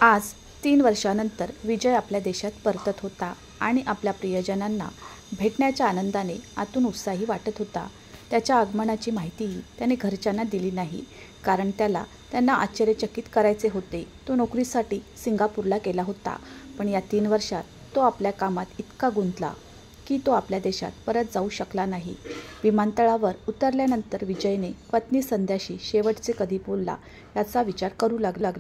आज 3 वर्षानंतर विजय आपल्या देशात परतत होता आणि आपल्या प्रियजनांना भेटण्याच्या आनंदाने आतून उत्साही वाटत होता. त्याच्या आगमनाची माहितीही त्याने घरच्यांना दिली नाही, कारण त्यांना आश्चर्यचकित करायचे होते. तो नोकरीसाठी सिंगापूरला गेला होता, पण या 3 वर्षात तो आपल्या कामात इतका गुंतला की तो आपल्या देशात परत जाऊ शकला नाही. विमानतळावर उतरल्यानंतर विजयने पत्नी संध्याशी शेवटचे कधी बोलला याचा विचार करू लागला.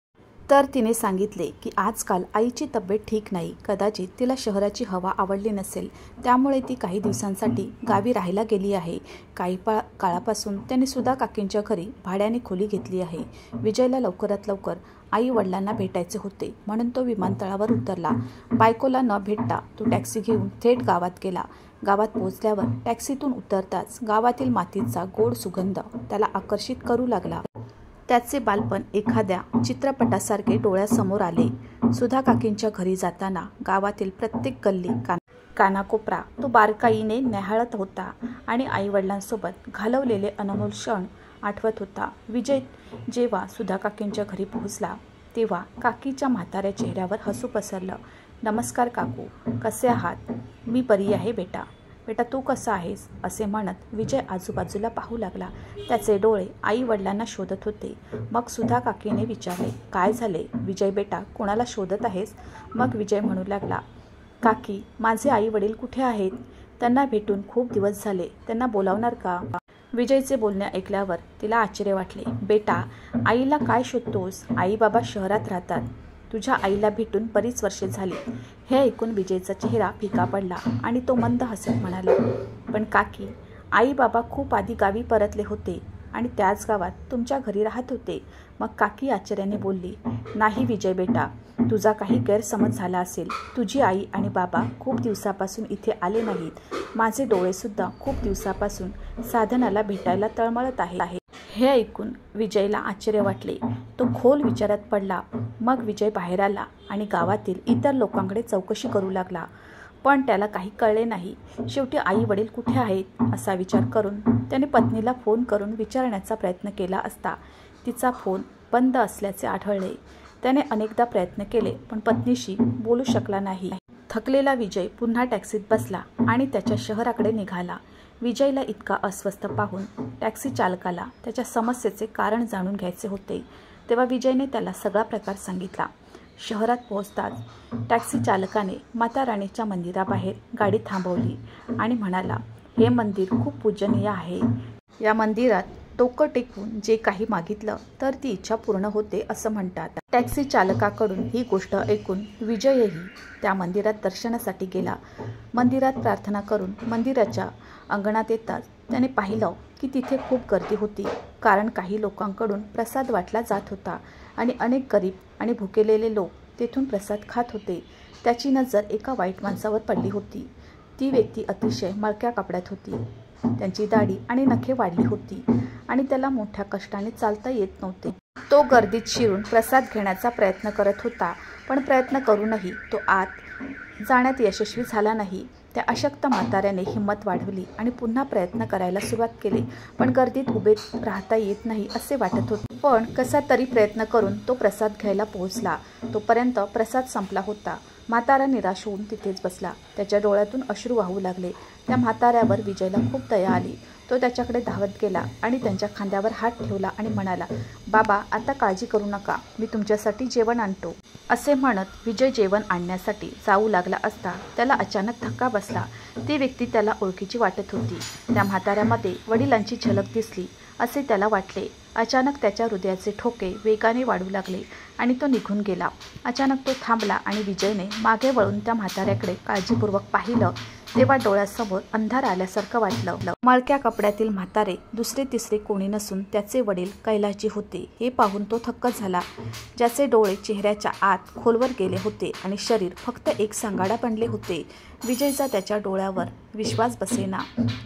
तर तिने सांगितले की आजकाल आईची तब्येत ठीक नाही. कदाचित तिला शहराची हवा आवडली नसेल, त्यामुळे ती काही दिवसांसाठी गावी राहायला गेली आहे. काही काळापासून त्याने सुधा काकींच्या घरी भाड्याने खोली घेतली आहे. विजयला लवकरात लवकर आई वडिलांना भेटायचे होते, म्हणून तो विमानतळावर उतरला. बायकोला न भेटता तो टॅक्सी घेऊन थेट गावात गेला. गावात पोहोचल्यावर टॅक्सीतून उतरताच गावातील मातीचा गोड सुगंध त्याला आकर्षित करू लागला. त्याचे बालपण एखाद्या चित्रपटासारखे डोळ्यासमोर आले. सुधा काकींच्या घरी जाताना गावातील प्रत्येक गल्ली कानाकोपरा तो बारकाईने न्याहाळत होता आणि आईवडिलांसोबत घालवलेले अनमोल क्षण आठवत होता. विजय जेव्हा सुधा काकींच्या घरी पोहोचला तेव्हा काकीच्या म्हाताऱ्या चेहऱ्यावर हसू पसरलं. "नमस्कार काकू, कसे आहात?" "मी बरी आहे बेटा. बेटा तू कसा आहेस?" असे म्हणत विजय आजूबाजूला पाहू लागला. त्याचे डोळे आई वडिलांना शोधत होते. मग सुधा काकीने विचारले, "काय झाले विजय बेटा, कोणाला शोधत आहेस?" मग विजय म्हणू लागला, "काकी, माझे आई वडील कुठे आहेत? त्यांना भेटून खूप दिवस झाले. त्यांना बोलावणार का?" विजयचे बोलणे ऐकल्यावर तिला आश्चर्य वाटले. "बेटा, आईला काय शोधतोस? आई बाबा शहरात राहतात. तुझ्या आईला भेटून बरीच वर्षे झाली." हे ऐकून विजयचा चेहरा फिका पडला आणि तो मंद हसत म्हणाला, "पण काकी, आई बाबा खूप आधी गावी परतले होते आणि त्याच गावात तुमच्या घरी राहत होते." मग काकी आश्चर्याने बोलली, "नाही विजय बेटा, तुझा काही गैरसमज झाला असेल. तुझी आई आणि बाबा खूप दिवसापासून इथे आले नाहीत. माझे डोळेसुद्धा खूप दिवसापासून साधनाला भेटायला तळमळत आहे." हे ऐकून विजयला आश्चर्य वाटले. तो खोल विचारात पडला. मग विजय बाहेर आला आणि गावातील इतर लोकांकडे चौकशी करू लागला, पण त्याला काही कळले नाही. शेवटी आई वडील कुठे आहेत असा विचार करून त्याने पत्नीला फोन करून विचारण्याचा प्रयत्न केला असता तिचा फोन बंद असल्याचे आढळले. त्याने अनेकदा प्रयत्न केले, पण पत्नीशी बोलू शकला नाही. थकलेला विजय पुन्हा टॅक्सीत बसला आणि त्याच्या शहराकडे निघाला. विजयला इतका अस्वस्थ पाहून टॅक्सी चालकाला त्याच्या समस्येचे कारण जाणून घ्यायचे होते. तेव्हा विजयने त्याला सगळा प्रकार सांगितला. शहरात पोहोचताच टॅक्सी चालकाने माता राणीच्या मंदिराबाहेर गाडी थांबवली आणि म्हणाला, "हे मंदिर खूप पूजनीय आहे. या मंदिरात डोकं टेकवून जे काही मागितलं तर ती इच्छा पूर्ण होते असं म्हणतात." टॅक्सी चालकाकडून ही गोष्ट ऐकून विजयही त्या मंदिरात दर्शनासाठी गेला. मंदिरात प्रार्थना करून मंदिराच्या अंगणात येताच त्याने पाहिलं की तिथे खूप गर्दी होती, कारण काही लोकांकडून प्रसाद वाटला जात होता आणि अनेक गरीब आणि भुकेलेले लोक तेथून प्रसाद खात होते. त्याची नजर एका वाईट माणसावर पडली होती. ती व्यक्ती अतिशय मळक्या कपड्यात होती. त्यांची दाढी आणि नखे वाढली होती आणि त्याला मोठ्या कष्टाने चालता येत नव्हते. तो गर्दीत शिरून प्रसाद घेण्याचा प्रयत्न करत होता, पण प्रयत्न करूनही तो आत जाण्यात यशस्वी झाला नाही. त्या अशक्त म्हाताऱ्याने हिंमत वाढवली आणि पुन्हा प्रयत्न करायला सुरुवात केली, पण गर्दीत उभे राहता येत नाही असे वाटत होते. पण कसा तरी प्रयत्न करून तो प्रसाद घ्यायला पोहोचला. तोपर्यंत प्रसाद संपला होता. म्हातारा निराश होऊन तिथेच बसला. त्याच्या डोळ्यातून अश्रू वाहू लागले. त्या म्हाताऱ्यावर विजयला खूप दया आली. तो त्याच्याकडे धावत गेला आणि त्यांच्या खांद्यावर हात ठेवला आणि म्हणाला, "बाबा, आता काळजी करू नका. मी तुमच्यासाठी जेवण आणतो." असे म्हणत विजय जेवण आणण्यासाठी जाऊ लागला असता त्याला अचानक धक्का बसला. ती व्यक्ती त्याला ओळखीची वाटत होती. त्या म्हाताऱ्यामध्ये वडिलांची झलक दिसली असे त्याला वाटले. अचानक त्याच्या हृदयाचे ठोके वेगाने वाढू लागले आणि तो निघून गेला. अचानक तो थांबला आणि विजयने मागे वळून त्या म्हाताऱ्याकडे काळजीपूर्वक पाहिलं तेव्हा डोळ्यासमोर अंधार आल्यासारखं वाटलं. मळक्या कपड्यातील म्हातारे दुसरे तिसरे कोणी नसून त्याचे वडील कैलासजी होते. हे पाहून तो थक्क झाला. ज्याचे डोळे चेहऱ्याच्या आत खोलवर गेले होते आणि शरीर फक्त एक सांगाडा बनले होते. विजयचा त्याच्या डोळ्यावर विश्वास बसेना.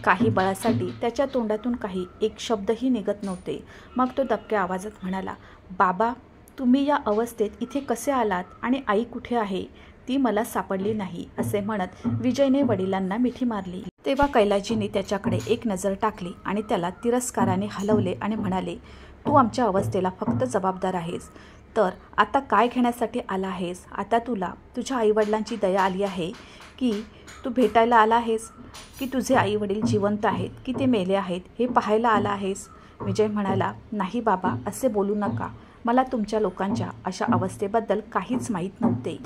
काही बळासाठी त्याच्या तोंडातून काही एक शब्दही निघत नव्हते. मग तो दबक्या आवाजात म्हणाला, "बाबा, तुम्ही या अवस्थेत इथे कसे आलात आणि आई कुठे आहे? ती मला सापडली नाही." असे म्हणत विजयने वडिलांना मिठी मारली. तेव्हा कैलासजींनी त्याच्याकडे एक नजर टाकली आणि त्याला तिरस्काराने हलवले आणि म्हणाले, तू आमच्या अवस्थेला फक्त जबाबदार आहेस. तर आता काय घेण्यासाठी आला आहेस? आता तुला तुझ्या आईवडिलांची दया आली आहे की तू भेटायला आला आहेस, की तुझे आईवडील जिवंत आहेत की ते मेले आहेत हे पाहायला आला आहेस? विजय म्हणाला, नाही बाबा, असे बोलू नका. मला तुमच्या लोकांच्या अशा अवस्थेबद्दल काहीच माहीत नव्हते.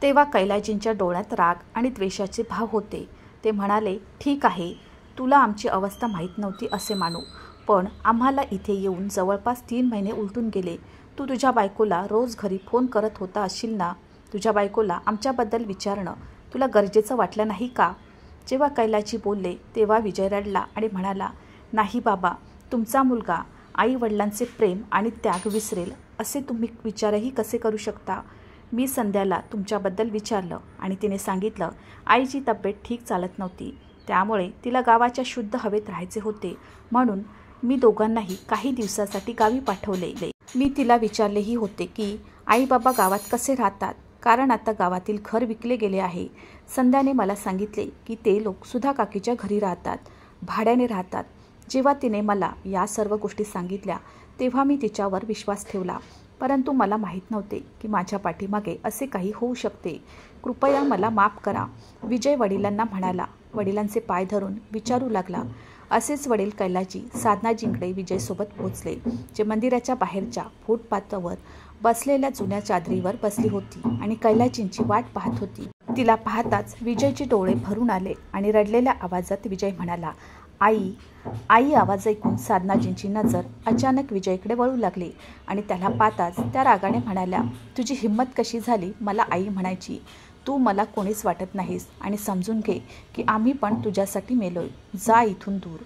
तेव्हा कैलाजींच्या डोळ्यात राग आणि द्वेषाचे भाव होते. ते म्हणाले, ठीक आहे, तुला आमची अवस्था माहीत नव्हती असे मानू, पण आम्हाला इथे येऊन जवळपास 3 महिने उलटून गेले. तू तुझ्या बायकोला रोज घरी फोन करत होता असशील ना? तुझ्या बायकोला आमच्याबद्दल विचारणं तुला गरजेचं वाटलं नाही का? जेव्हा कैलाजी बोलले तेव्हा विजय रडला आणि म्हणाला, नाही बाबा, तुमचा मुलगा आई वडिलांचे प्रेम आणि त्याग विसरेल असे तुम्ही विचारही कसे करू शकता? मी संध्याला तुमच्याबद्दल विचारलं आणि तिने सांगितलं, आईची तब्येत ठीक चालत नव्हती, त्यामुळे तिला गावाच्या शुद्ध हवेत राहायचे होते, म्हणून मी दोघांनाही काही दिवसासाठी गावी पाठवले. मी तिला विचारलेही होते की आई बाबा गावात कसे राहतात, कारण आता गावातील घर विकले गेले आहे. संध्याने मला सांगितले की ते लोक सुधा काकीच्या घरी राहतात, भाड्याने राहतात. जेव्हा तिने मला या सर्व गोष्टी सांगितल्या तेव्हा मी तिच्यावर विश्वास ठेवला, परंतु मला माहीत नव्हते की माझ्या पाठीमागे असे काही होऊ शकते. कृपया मला माफ करा. विजय वडिलांना म्हणाला. वडिलांचे पाय धरून विचारू लागला. असेच वडील कैलाजी साधनाजींकडे विजयसोबत पोहोचले, जे मंदिराच्या बाहेरच्या फुटपाथवर बसलेल्या जुन्या चादरीवर बसली होती आणि कैलाजींची वाट पाहत होती. तिला पाहताच विजयचे डोळे भरून आले आणि रडलेल्या आवाजात विजय म्हणाला, आई. आई आवाज ऐकून साधनाजींची नजर अचानक विजयकडे वळू लागली आणि त्याला पाहताच त्या रागाने म्हणाल्या, तुझी हिंमत कशी झाली मला आई म्हणायची? तू मला कोणीच वाटत नाहीस आणि समजून घे की आम्ही पण तुझ्यासाठी मेलोय. जा इथून दूर.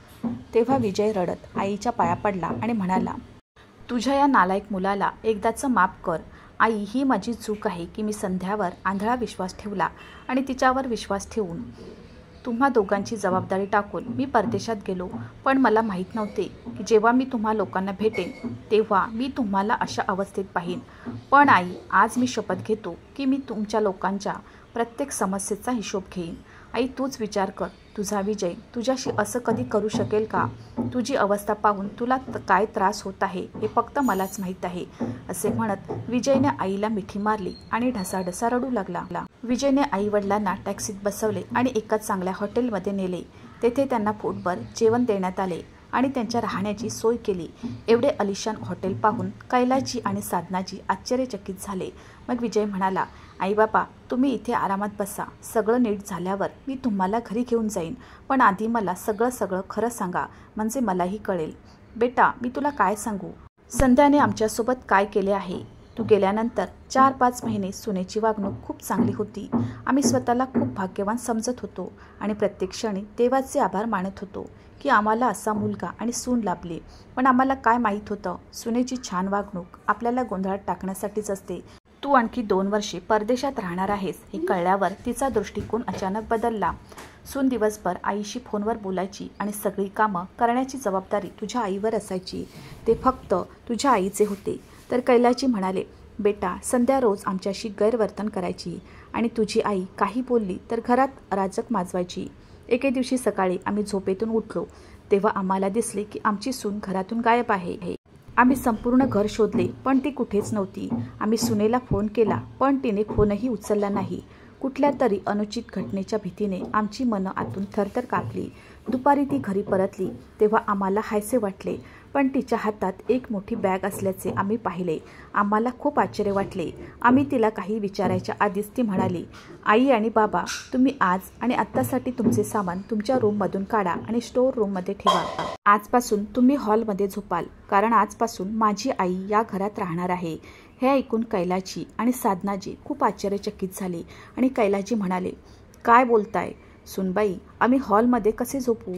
तेव्हा विजय रडत आईच्या पाया पडला आणि म्हणाला, तुझ्या या नालायक मुलाला एकदाचं माफ कर. आई, ही माझी चूक आहे की मी संध्यावर आंधळा विश्वास ठेवला आणि तिच्यावर विश्वास ठेवून तुम्हा दोघांची जबाबदारी टाकून मी परदेशात गेलो. पण मला माहीत नव्हते की जेव्हा मी तुम्हा लोकांना भेटेन तेव्हा मी तुम्हाला अशा अवस्थेत पाहीन. पण आई, आज मी शपथ घेतो की मी तुमच्या लोकांच्या प्रत्येक समस्येचा हिशोब घेईन. आई, तूच विचार कर, तुझा विजय तुझ्याशी असं कधी करू शकेल का? तुझी अवस्था पाहून तुला काय त्रास होत आहे हे फक्त मलाच माहीत आहे. असे म्हणत विजयने आईला मिठी मारली आणि ढसाढसा रडू लागला. विजयने आई वडिलांना टॅक्सीत बसवले आणि एका चांगल्या हॉटेलमध्ये नेले. तेथे त्यांना पोटभर जेवण देण्यात आले आणि त्यांच्या राहण्याची सोय केली. एवढे अलिशान हॉटेल पाहून कैलाजी आणि साधनाजी आश्चर्यचकित झाले. मग विजय म्हणाला, आई बाबा, तुम्ही इथे आरामात बसा. सगळं नीट झाल्यावर मी तुम्हाला घरी घेऊन जाईन, पण आधी मला सगळं खरं सांगा, म्हणजे मलाही कळेल. बेटा, मी तुला काय सांगू? संध्याने आमच्यासोबत काय केले आहे? तू गेल्यानंतर 4-5 महिने सुनेची वागणूक खूप चांगली होती. आम्ही स्वतःला खूप भाग्यवान समजत होतो आणि प्रत्येक क्षणी देवाचे आभार मानत होतो की आम्हाला असा मुलगा आणि सून लाभली. पण आम्हाला काय माहीत होतं, सुनेची छान वागणूक आपल्याला गोंधळात टाकण्यासाठीच असते. तू आणखी 2 वर्षे परदेशात राहणार आहेस हे कळल्यावर तिचा दृष्टिकोन अचानक बदलला. सून दिवसभर आईशी फोनवर बोलायची आणि सगळी कामं करण्याची जबाबदारी तुझ्या आईवर असायची. ते फक्त तुझ्या आईचे होते. तर कैलाजी म्हणाले, बेटा, संध्या रोज आमच्याशी गैरवर्तन करायची आणि तुझी आई काही बोलली तर घरात अराजक माजवायची. एके दिवशी सकाळी आम्ही झोपेतून उठलो तेव्हा आम्हाला दिसले की आमची सून घरातून गायब आहे. आम्ही संपूर्ण घर शोधले पण ती कुठेच नव्हती. आम्ही सुनेला फोन केला पण तिने फोनही उचलला नाही. कुठल्या तरी अनुचित घटनेच्या भीतीने आमची मनं आतून थरथर कापली. दुपारी ती घरी परतली तेव्हा आम्हाला हायसे वाटले, पण तिच्या हातात एक मोठी बॅग असल्याचे आम्ही पाहिले. आम्हाला खूप आश्चर्य वाटले. आम्ही तिला काही विचारायच्या आधीच ती म्हणाली, आई आणि बाबा, तुम्ही आज आणि आत्तासाठी तुमचे सामान तुमच्या रूममधून काढा आणि स्टोअर रूममध्ये ठेवा. आजपासून तुम्ही हॉलमध्ये झोपाल, कारण आजपासून माझी आई या घरात राहणार आहे. हे ऐकून कैलाजी आणि साधनाजी खूप आश्चर्यचकित झाली आणि कैलाजी म्हणाले, काय बोलताय सुनबाई, आम्ही हॉलमध्ये कसे झोपू?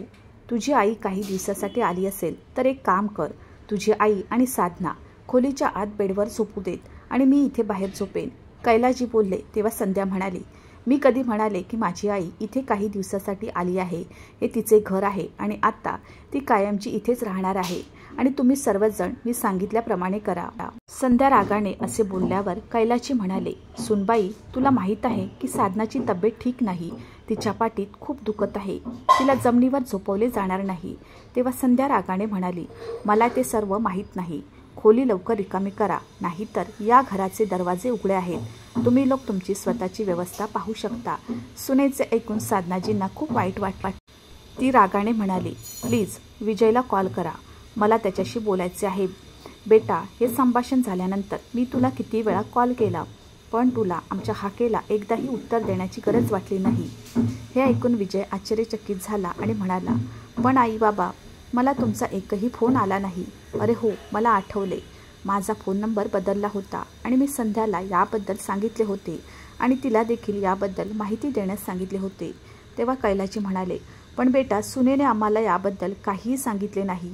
तुझी आई काही दिवसासाठी आली असेल तर एक काम कर, तुझी आई आणि साधना खोलीच्या आत बेडवर झोपू देत आणि मी इथे बाहेर झोपेन. कैलाजी बोलले तेव्हा संध्या म्हणाली, मी कधी म्हणाले की माझी आई इथे काही दिवसासाठी आली आहे? हे तिचे घर आहे आणि आत्ता ती कायमची इथेच राहणार आहे आणि तुम्ही सर्वजण मी सांगितल्याप्रमाणे करा. संध्या रागाने असे बोलल्यावर कैलाजी म्हणाले, सुनबाई, तुला माहीत आहे की साधनाची तब्येत ठीक नाही. तिच्या पाठीत खूप दुखत आहे. तिला जमिनीवर झोपवले जाणार नाही. तेव्हा संध्या रागाने म्हणाली, मला ते सर्व माहीत नाही. खोली लवकर रिकामी करा, नाहीतर या घराचे दरवाजे उघडे आहेत. तुम्ही लोक तुमची स्वतःची व्यवस्था पाहू शकता. सुनेचे ऐकून साधनाजींना खूप वाईट वाटले. ती रागाने म्हणाली, प्लीज विजयला कॉल करा, मला त्याच्याशी बोलायचे आहे. बेटा, हे संभाषण झाल्यानंतर मी तुला किती वेळा कॉल केला, पण तुला आमच्या हाकेला एकदाही उत्तर देण्याची गरज वाटली नाही. हे ऐकून विजय आश्चर्यचकित झाला आणि म्हणाला, पण आई बाबा, मला तुमचा एकही फोन आला नाही. अरे हो, मला आठवले, माझा फोन नंबर बदलला होता आणि मी संध्याला याबद्दल सांगितले होते आणि तिला देखील याबद्दल माहिती देण्यास सांगितले होते. तेव्हा कैलाजी म्हणाले, पण बेटा, सुनेने आम्हाला याबद्दल काहीही सांगितले नाही.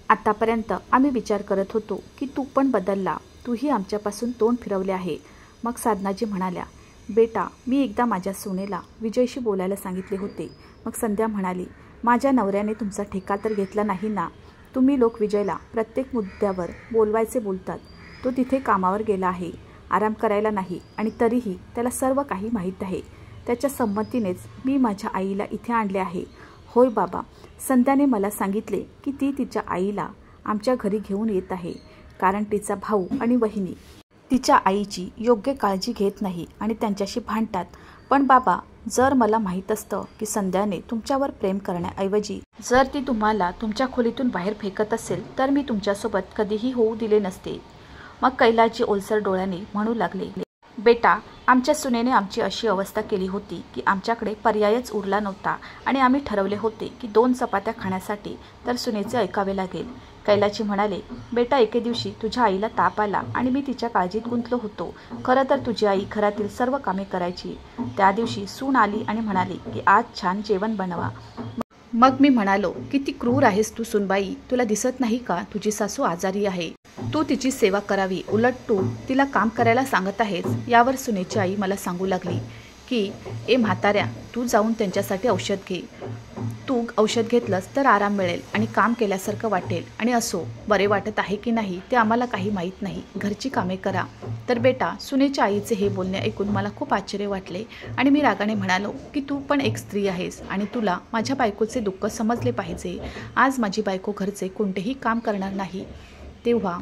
आतापर्यंत आम्ही विचार करत होतो की तू पण बदलला, तूही आमच्यापासून तोंड फिरवले आहे. मग साधनाजी म्हणाल्या, बेटा, मी एकदा माझ्या सुनेला विजयशी बोलायला सांगितले होते. मग संध्या म्हणाली, माझ्या नवऱ्याने तुमचा ठेका तर घेतला नाही ना. तुम्ही लोक विजयला प्रत्येक मुद्द्यावर बोलवायचे बोलतात. तो तिथे कामावर गेला आहे, आराम करायला नाही, आणि तरीही त्याला सर्व काही माहीत आहे. त्याच्या संमतीनेच मी माझ्या आईला इथे आणले आहे. होय बाबा, संध्याने मला सांगितले की ती तिच्या आईला आमच्या घरी घेऊन येत आहे, कारण तिचा भाऊ आणि वहिनी तिच्या आईची योग्य काळजी घेत नाही आणि त्यांच्याशी भांडतात. पण बाबा, जर मला माहीत असतं की संध्याने तुमच्यावर प्रेम करण्याऐवजी जर ती तुम्हाला तुमच्या खोलीतून बाहेर फेकत असेल, तर मी तुमच्यासोबत कधीही होऊ दिले नसते. मग कैलाजी ओलसर डोळ्यांनी म्हणू लागले, बेटा, आमच्या सुनेने आमची अशी अवस्था केली होती की आमच्याकडे पर्यायच उरला नव्हता आणि आम्ही ठरवले होते की 2 चपात्या खाण्यासाठी तर सुनेचे ऐकावे लागेल. कैलाजी म्हणाले, बेटा, एके दिवशी तुझ्या आईला ताप आला आणि मी तिच्या काळजीत गुंतलो होतो. खरं तर तुझी आई घरातील सर्व कामे करायची. त्या दिवशी सून आली आणि म्हणाली की आज छान जेवण बनवा. मग मी म्हणालो, किती क्रूर आहेस तू सुनबाई, तुला दिसत नाही का तुझी सासू आजारी आहे, तू तिची सेवा करावी, उलट तू तिला काम करायला सांगत आहेस. यावर सुनेची आई मला सांगू लागली की ए म्हाताऱ्या, तू जाऊन त्यांच्यासाठी औषध घे. तू औषध घेतलंस तर आराम मिळेल आणि काम केल्यासारखं वाटेल, आणि असो, बरे वाटत आहे की नाही ते आम्हाला काही माहीत नाही, घरची कामे करा. तर बेटा, सुनेच्या आईचे हे बोलणे ऐकून मला खूप आश्चर्य वाटले आणि मी रागाने म्हणालो की तू पण एक स्त्री आहेस आणि तुला माझ्या बायकोचे दुःख समजले पाहिजे. आज माझी बायको घरचे कोणतेही काम करणार नाही. तेव्हा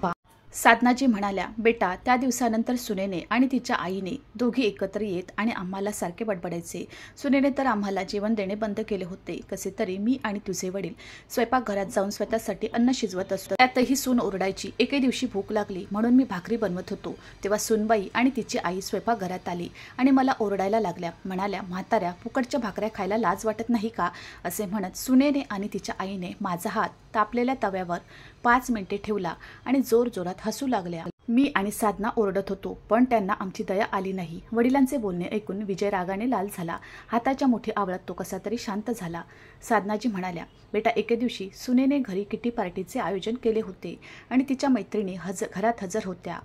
साधनाजी म्हणाल्या, बेटा, त्या दिवसानंतर सुनेने आणि तिच्या आईने दोघी एकत्र येत आणि आम्हाला सारखे बडबडायचे. सुनेने तर आम्हाला जेवण देणे बंद केले होते. कसे तरी मी आणि तुझे वडील स्वयंपाकघरात जाऊन स्वतःसाठी अन्न शिजवत असतो. त्यातही सून ओरडायची. एके दिवशी भूक लागली म्हणून मी भाकरी बनवत होतो. तेव्हा सुनबाई आणि तिची आई स्वयंपाकघरात आली आणि मला ओरडायला लागल्या. म्हणाल्या, म्हाताऱ्या, फुकटच्या भाकऱ्या खायला लाज वाटत नाही का? असे म्हणत सुनेने आणि तिच्या आईने माझा हात तापलेल्या तव्यावर 5 मिनिटे ठेवला आणि जोरजोरात हसू लागल्या. मी आणि साधना ओरडत होतो, पण त्यांना आमची दया आली नाही. वडिलांचे बोलणे ऐकून विजय रागाने लाल झाला. हाताच्या मुठी आवळत तो कसा तरी शांत झाला. साधनाजी म्हणाल्या, बेटा, एके दिवशी सुनेने घरी किटी पार्टीचे आयोजन केले होते आणि तिच्या मैत्रिणी घरात हजर होत्या.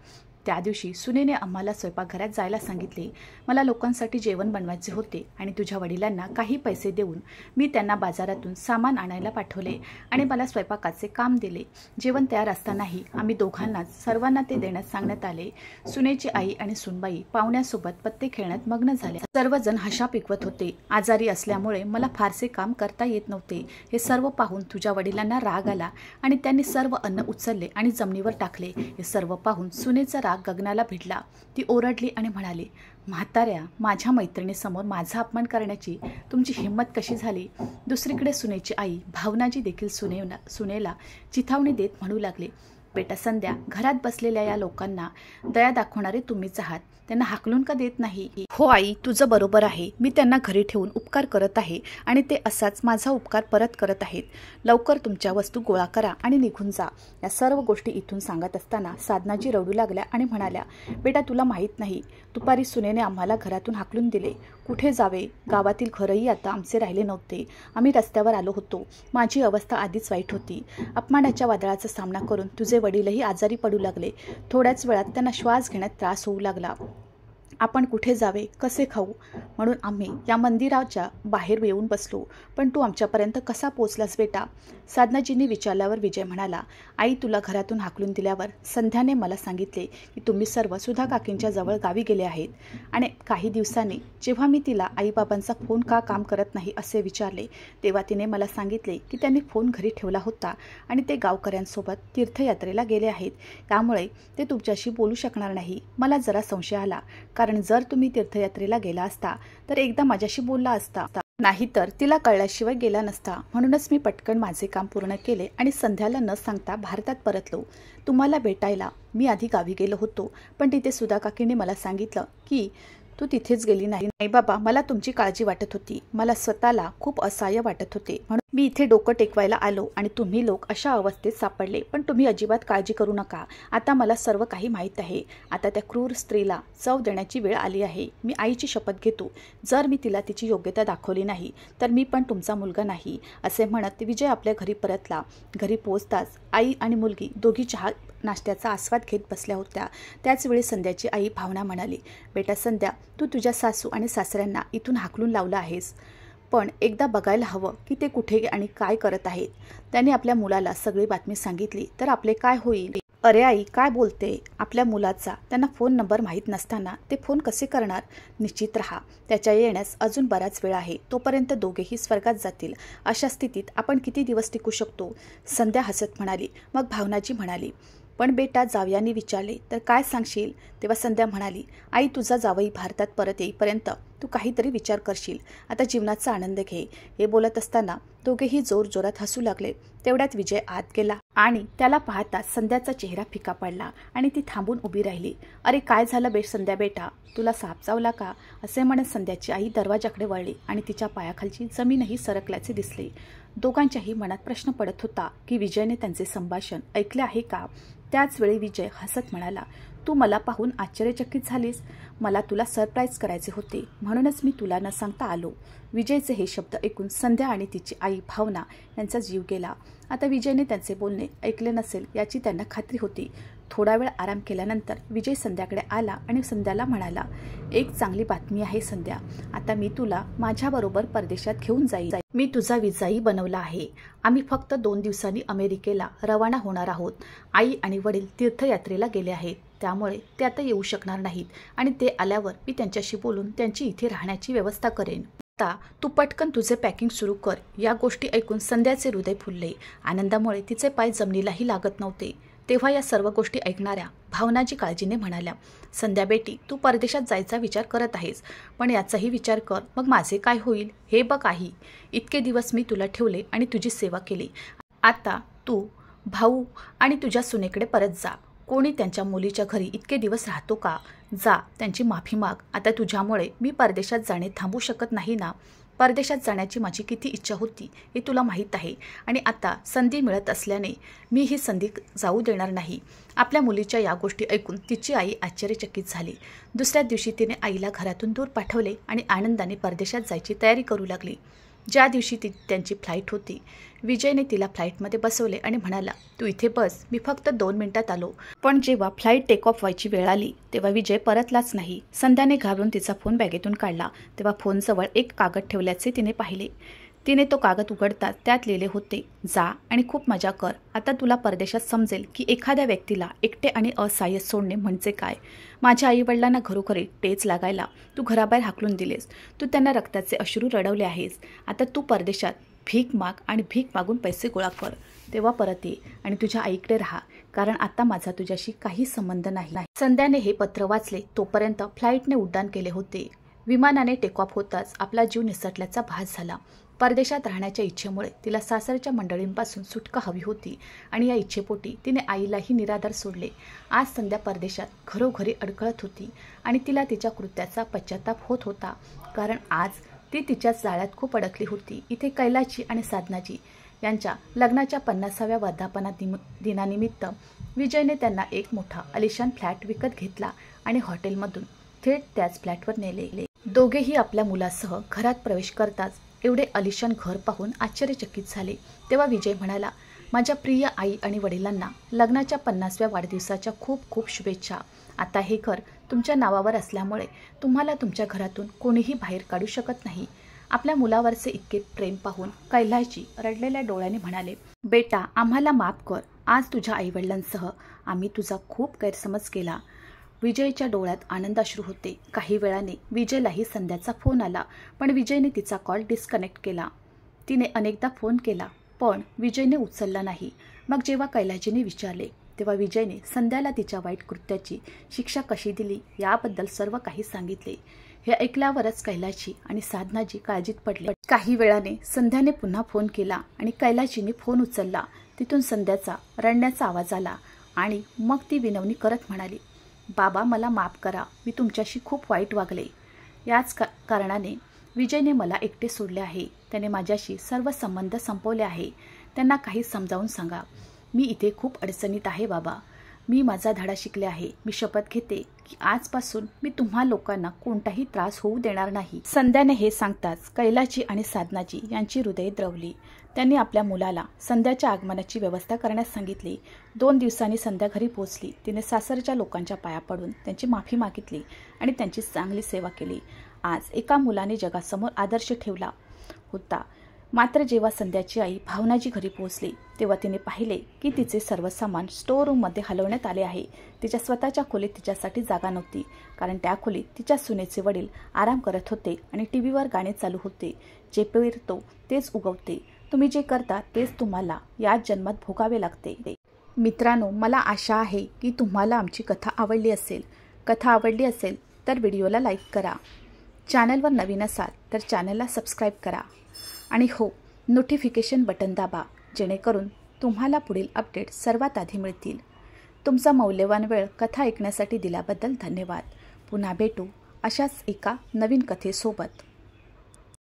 त्या दिवशी सुनेने आम्हाला स्वयंपाकघरात जायला सांगितले. मला लोकांसाठी जेवण बनवायचे होते आणि तुझ्या वडिलांना काही पैसे देऊन मी त्यांना बाजारातून सामान आणायला पाठवले आणि मला स्वयंपाकाचे काम दिले. जेवण तयार असतानाही आम्ही दोघांनाच सर्वांना ते देण्यास सांगण्यात आले. सुनेची आई आणि सुनबाई पाहुण्यासोबत पत्ते खेळण्यात मग्न झाल्या. सर्वजण हशा पिकवत होते. आजारी असल्यामुळे मला फारसे काम करता येत नव्हते. हे सर्व पाहून तुझ्या वडिलांना राग आला आणि त्यांनी सर्व अन्न उचलले आणि जमिनीवर टाकले. हे सर्व पाहून सुनेचा राग गगनाला भिडला. ती ओरडली आणि म्हणाली, म्हाताऱ्या, माझ्या मैत्रिणीसमोर माझा अपमान करण्याची तुमची हिंमत कशी झाली? दुसरीकडे सुनेची आई भावनाजी देखील सुनेला चिथावणी देत म्हणू लागले, बेटा संध्या, घरात बसलेल्या या लोकांना दया दाखवणारे तुम्हीच आहात. त्यांना हाकलून का देत नाही? हो आई, तुझं बरोबर आहे. मी त्यांना घरी ठेवून उपकार करत आहे आणि ते असाच माझा उपकार परत करत आहेत. लवकर तुमच्या वस्तू गोळा करा आणि निघून जा. या सर्व गोष्टी इथून सांगत असताना साधनाजी रडू लागल्या आणि म्हणाल्या, बेटा, तुला माहीत नाही, दुपारी सुनेने आम्हाला घरातून हाकलून दिले. कुठे जावे? गावातील घरही आता आमचे राहिले नव्हते. आम्ही रस्त्यावर आलो होतो. माझी अवस्था आधीच वाईट होती. अपमानाच्या वादळाचा सामना करून तुझे वडीलही आजारी पडू लागले. थोड्याच वेळात त्यांना श्वास घेण्यात त्रास होऊ लागला. आपण कुठे जावे, कसे खाऊ, म्हणून आम्ही या मंदिराच्या बाहेर येऊन बसलो. पण तू आमच्यापर्यंत कसा पोचलास बेटा? साधनाजींनी विचारल्यावर विजय म्हणाला, आई तुला घरातून हाकलून दिल्यावर संध्याने मला सांगितले की तुम्ही सर्व सुधा काकींच्या जवळ गावी गेले आहेत. आणि काही दिवसांनी जेव्हा मी तिला आईबाबांचा फोन का काम करत नाही असे विचारले, तेव्हा तिने मला सांगितले की त्यांनी फोन घरी ठेवला होता आणि ते गावकऱ्यांसोबत तीर्थयात्रेला गेले आहेत. त्यामुळे ते तुमच्याशी बोलू शकणार नाही. मला जरा संशय आला, कारण जर तुम्ही तीर्थयात्रेला गेला असता तर एकदा माझ्याशी बोलला असता, नाहीतर तिला कळल्याशिवाय गेला नसता. म्हणूनच मी पटकन माझे काम पूर्ण केले आणि संध्याला न सांगता भारतात परतलो. तुम्हाला भेटायला मी आधी गावी गेलो होतो, पण तिथे सुधा काकीने मला सांगितलं की तू तिथेच गेली नाही. नाही बाबा, मला तुमची काळजी वाटत होती. मला स्वतःला खूप असहाय्य वाटत होते, म्हणून मी इथे डोकं टेकवायला आलो आणि तुम्ही लोक अशा अवस्थेत सापडले. पण तुम्ही अजिबात काळजी करू नका. आता मला सर्व काही माहीत आहे. आता त्या क्रूर स्त्रीला चव देण्याची वेळ आली आहे. मी आईची शपथ घेतो, जर मी तिला तिची योग्यता दाखवली नाही तर मी पण तुमचा मुलगा नाही. असे म्हणत विजय आपल्या घरी परतला. घरी पोहोचताच आई आणि मुलगी दोघी चहा नाश्त्याचा आस्वाद घेत बसल्या होत्या. त्याचवेळी संध्याची आई भावना म्हणाली, बेटा संध्या, तू तुझ्या सासू आणि सासऱ्यांना इथून हाकलून लावलं आहेस, पण एकदा बघायला हवं की ते कुठे आणि काय करत आहेत. त्याने आपल्या मुलाला सगळी बातमी सांगितली तर आपले काय होईल? अरे आई, काय बोलते? आपल्या मुलाचा त्यांना फोन नंबर माहीत नसताना ते फोन कसे करणार? निश्चित रहा, त्याच्या येण्यास अजून बराच वेळ आहे. तोपर्यंत दोघेही स्वर्गात जातील. अशा स्थितीत आपण किती दिवस टिकू शकतो? संध्या हसत म्हणाली. मग भावनाजी म्हणाली, पण बेटा जावयाने विचारले तर काय सांगशील? तेव्हा संध्या म्हणाली, आई तुझा जावई भारतात परत येईपर्यंत तू काहीतरी विचार करशील. आता जीवनाचा आनंद घे. हे बोलत असताना दोघेही जोरजोरात हसू लागले. तेवढ्यात विजय आत गेला आणि त्याला पाहताच संध्याचा चेहरा फिका पडला आणि ती थांबून उभी राहिली. अरे काय झालं संध्या बेटा, तुला साप चावला का? असे म्हणत संध्याची आई दरवाजाकडे वळली आणि तिच्या पायाखालची जमीनही सरकल्याचे दिसले. दोघांच्याही मनात प्रश्न पडत होता की विजयने त्यांचे संभाषण ऐकले आहे का? त्याच वेळी विजय हसत म्हणाला, तू मला पाहून आश्चर्यचकित झालीस. मला तुला सरप्राईज करायचे होते, म्हणूनच मी तुला न सांगता आलो. विजयचे हे शब्द ऐकून संध्या आणि तिची आई भावना यांचा जीव गेला. आता विजयने त्यांचे बोलणे ऐकले नसेल याची त्यांना खात्री होती. थोडा वेळ आराम केल्यानंतर विजय संध्याकडे आला आणि संध्याला म्हणाला, एक चांगली बातमी आहे संध्या. आता मी तुला माझ्याबरोबर परदेशात घेऊन जाईल. मी तुझा विजाही बनवला आहे. आम्ही फक्त 2 दिवसांनी अमेरिकेला रवाना होणार आहोत. आई आणि वडील तीर्थयात्रेला गेले आहेत, त्यामुळे ते आता येऊ शकणार नाहीत आणि ते आल्यावर मी त्यांच्याशी बोलून त्यांची इथे राहण्याची व्यवस्था करेन. आता तू पटकन तुझे पॅकिंग सुरू कर. या गोष्टी ऐकून संध्याचे हृदय फुलले. आनंदामुळे तिचे पाय जमिनीलाही लागत नव्हते. तेव्हा या सर्व गोष्टी ऐकणाऱ्या भावनाजी काळजीने म्हणाल्या, संध्या बेटी, तू परदेशात जायचा विचार करत आहेस, पण याचाही विचार कर. मग माझे काय होईल? हे बघ आई, इतके दिवस मी तुला ठेवले आणि तुझी सेवा केली. आता तू, भाऊ आणि तुझ्या सुनेकडे परत जा. कोणी त्यांच्या मुलीच्या घरी इतके दिवस राहतो का? जा, त्यांची माफी माग. आता तुझ्यामुळे मी परदेशात जाणे थांबू शकत नाही ना. परदेशात जाण्याची माझी किती इच्छा होती हे तुला माहीत आहे, आणि आता संधी मिळत असल्याने मी ही संधी जाऊ देणार नाही. आपल्या मुलीच्या या गोष्टी ऐकून तिची आई आश्चर्यचकित झाली. दुसऱ्या दिवशी तिने आईला घरातून दूर पाठवले आणि आनंदाने परदेशात जायची तयारी करू लागली. ज्या दिवशी त्यांची फ्लाईट होती, विजयने तिला फ्लाईटमध्ये बसवले आणि म्हणाला, तू इथे बस, मी फक्त 2 मिनिटात आलो. पण जेव्हा फ्लाईट टेक ऑफ व्हायची वेळ आली तेव्हा विजय परतलाच नाही. संध्याने घाबरून तिचा फोन बॅगेतून काढला. तेव्हा फोनजवळ एक कागद ठेवल्याचे तिने पाहिले. तिने तो कागद उघडताच त्यात लिहिले होते, जा आणि खूप मजा कर. आता तुला परदेशात समजेल की एखाद्या व्यक्तीला एकटे आणि असहाय्य सोडणे म्हणजे काय. माझ्या आईवडिलांना घरोघरी टेच लागायला तू घराबाहेर हाकलून दिलेस. तू त्यांना रक्ताचे अश्रू रडवले आहेस. आता तू परदेशात भीक माग आणि भीक मागून पैसे गोळा कर. तेव्हा परत ये आणि तुझ्या आईकडे राहा, कारण आता माझा तुझ्याशी काही संबंध नाही. संध्याने हे पत्र वाचले तोपर्यंत फ्लाईटने उड्डाण केले होते. विमानाने टेक ऑफ होताच आपला जीव निसटल्याचा भास झाला. परदेशात राहण्याच्या इच्छेमुळे तिला सासरच्या मंडळींपासून सुटका हवी होती आणि या इच्छेपोटी तिने आईलाही निराधार सोडले. आज संध्या परदेशात घरोघरी अडकळत होती आणि तिला तिच्या कृत्याचा पश्चाताप होत होता, कारण आज ती तिच्याच जाळ्यात खूप अडकली होती. इथे कैलाची आणि साधनाजी यांच्या लग्नाच्या 50व्या वर्धापना दिनानिमित्त विजयने त्यांना एक मोठा आलिशान फ्लॅट विकत घेतला आणि हॉटेलमधून थेट त्याच फ्लॅटवर नेले. दोघेही आपल्या मुलासह घरात प्रवेश करताच एवढे आलिशान घर पाहून आश्चर्यचकित झाले. तेव्हा विजय म्हणाला, माझ्या प्रिय आई आणि वडिलांना लग्नाच्या 50व्या वाढदिवसाच्या खूप खूप शुभेच्छा. आता हे घर तुमच्या नावावर असल्यामुळे तुम्हाला तुमच्या घरातून कोणीही बाहेर काढू शकत नाही. आपल्या मुलावरचे इतके प्रेम पाहून कैलासजी रडलेल्या डोळ्याने म्हणाले, बेटा आम्हाला माफ कर. आज तुझ्या आईवडिलांसह आम्ही तुझा खूप गैरसमज केला. विजयच्या डोळ्यात आनंदाश्रू होते. काही वेळाने विजयलाही संध्याचा फोन आला, पण विजयने तिचा कॉल डिस्कनेक्ट केला. तिने अनेकदा फोन केला, पण विजयने उचलला नाही. मग जेव्हा कैलासजीने विचारले, तेव्हा विजयने संध्याला तिच्या वाईट कृत्याची शिक्षा कशी दिली याबद्दल सर्व काही सांगितले. हे ऐकल्यावरच कैलासजी आणि साधनाजी काळजीत पडले. काही वेळाने संध्याने पुन्हा फोन केला आणि कैलासजीने फोन उचलला. तिथून संध्याचा रडण्याचा आवाज आला आणि मग ती विनवणी करत म्हणाली, बाबा मला माफ करा. मी तुमच्याशी खूप वाईट वागले. याच कारणाने विजयने मला एकटे सोडले आहे. त्याने माझ्याशी सर्व संबंध संपवले आहे. त्यांना काही समजावून सांगा. मी इथे खूप अडचणीत आहे बाबा. मी माझा धडा शिकले आहे. मी शपथ घेते की आजपासून मी तुम्हा लोकांना कोणताही त्रास होऊ देणार नाही. संध्याने हे सांगताच कैलासजी आणि साधनाजी यांची हृदये द्रवली. त्यांनी आपल्या मुलाला संध्याच्या आगमनाची व्यवस्था करण्यास सांगितली. 2 दिवसांनी संध्या घरी पोहोचली. तिने सासरच्या लोकांच्या पाया पडून त्यांची माफी मागितली आणि त्यांची चांगली सेवा केली. आज एका मुलाने जगासमोर आदर्श ठेवला होता. मात्र जेव्हा संध्याची आई भावनाजी घरी पोहोचली तेव्हा तिने पाहिले की तिचे सर्व सामान स्टोर रूममध्ये हलवण्यात आले आहे. तिच्या स्वतःच्या खोलीत तिच्यासाठी जागा नव्हती, कारण त्या खोलीत तिच्या सुनेचे वडील आराम करत होते आणि टीव्हीवर गाणे चालू होते. जे पेरतो तेच उगवते. तुम्ही जे करता तेच तुम्हाला याच जन्मात भोगावे लागते. मित्रांनो, मला आशा आहे की तुम्हाला आमची कथा आवडली असेल. कथा आवडली असेल तर व्हिडिओला लाईक करा. चॅनलवर नवीन असाल तर चॅनलला सबस्क्राईब करा. आणि हो, नोटिफिकेशन बटन दाबा, जेणेकरून तुम्हाला पुढील अपडेट सर्वात आधी मिळतील. तुमचा मौल्यवान वेळ कथा ऐकण्यासाठी दिल्याबद्दल धन्यवाद. पुन्हा भेटू अशाच एका नवीन कथेसोबत.